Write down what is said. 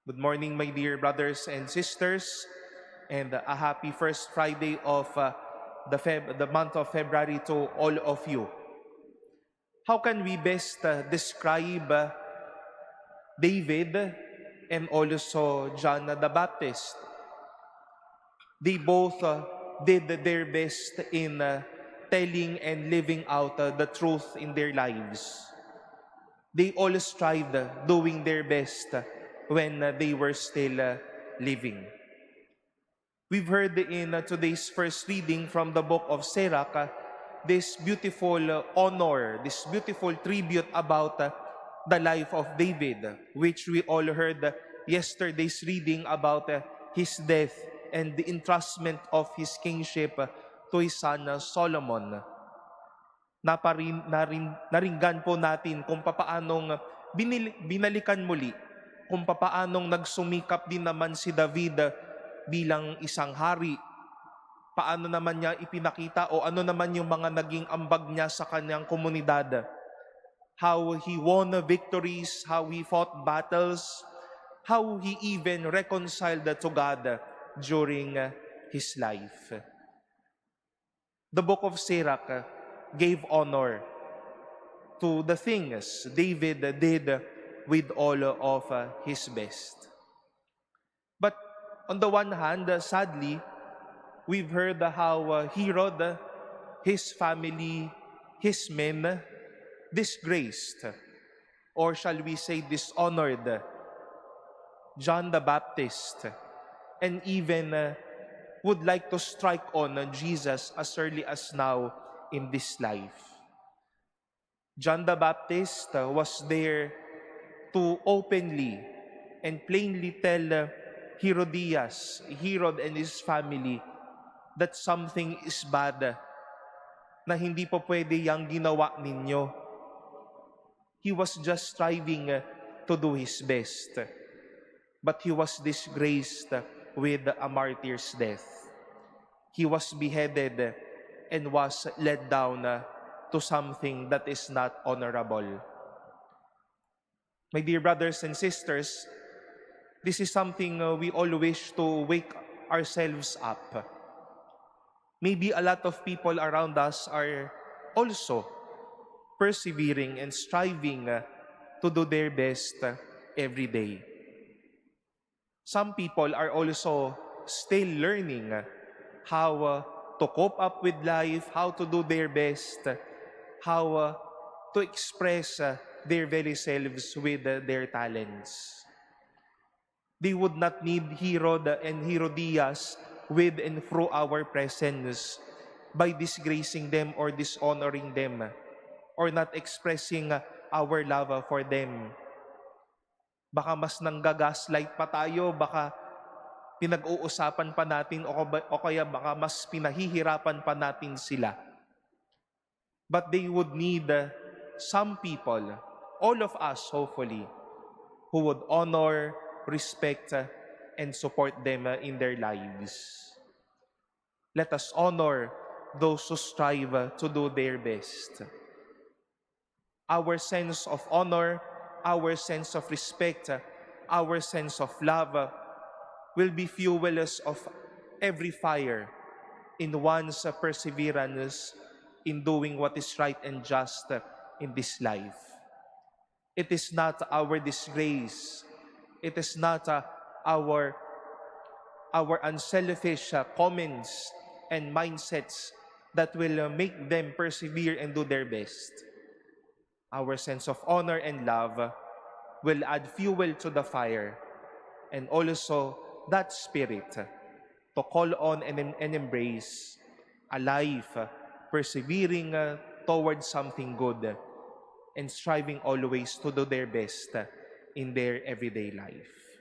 Good morning, my dear brothers and sisters, and a happy first Friday of the month of February to all of you. How can we best describe David and also John the Baptist? They both did their best in telling and living out the truth in their lives. They all strived doing their best when they were still living. We've heard in today's first reading from the book of Sirach this beautiful honor, this beautiful tribute about the life of David, which we all heard yesterday's reading about his death and the entrustment of his kingship to his son Solomon. Naringgan po natin kung papaanong binalikan muli, kung papaanong nagsumikap din naman si David bilang isang hari. Paano naman niya ipinakita o ano naman yung mga naging ambag niya sa kanyang komunidad. How he won victories, how he fought battles, how he even reconciled to God during his life. The book of Sirach gave honor to the things David did with all of his best. But on the one hand, sadly, we've heard how Herod, his family, his men, disgraced, or shall we say dishonored, John the Baptist, and even would like to strike on Jesus as early as now in this life. John the Baptist was there to openly and plainly tell Herod and his family that something is bad, na hindi po pwede yang ginawa ninyo. He was just striving to do his best, but he was disgraced with a martyr's death. He was beheaded and was led down to something that is not honorable. My dear brothers and sisters, this is something we all wish to wake ourselves up. Maybe a lot of people around us are also persevering and striving to do their best every day. Some people are also still learning how to cope up with life, how to do their best, how to express their very selves with their talents. They would not need Herod and Herodias with and through our presence by disgracing them or dishonoring them or not expressing our love for them. Baka mas nanggagaslight pa tayo, baka pinag-uusapan pa natin o kaya baka mas pinahihirapan pa natin sila. But they would need some people, all of us hopefully, who would honor, respect, and support them in their lives. Let us honor those who strive to do their best. Our sense of honor, our sense of respect, our sense of love will be fuels of every fire in one's perseverance in doing what is right and just in this life. It is not our disgrace. It is not our unselfish comments and mindsets that will make them persevere and do their best. Our sense of honor and love will add fuel to the fire, and also that spirit to call on and embrace a life persevering towards something good and striving always to do their best in their everyday life.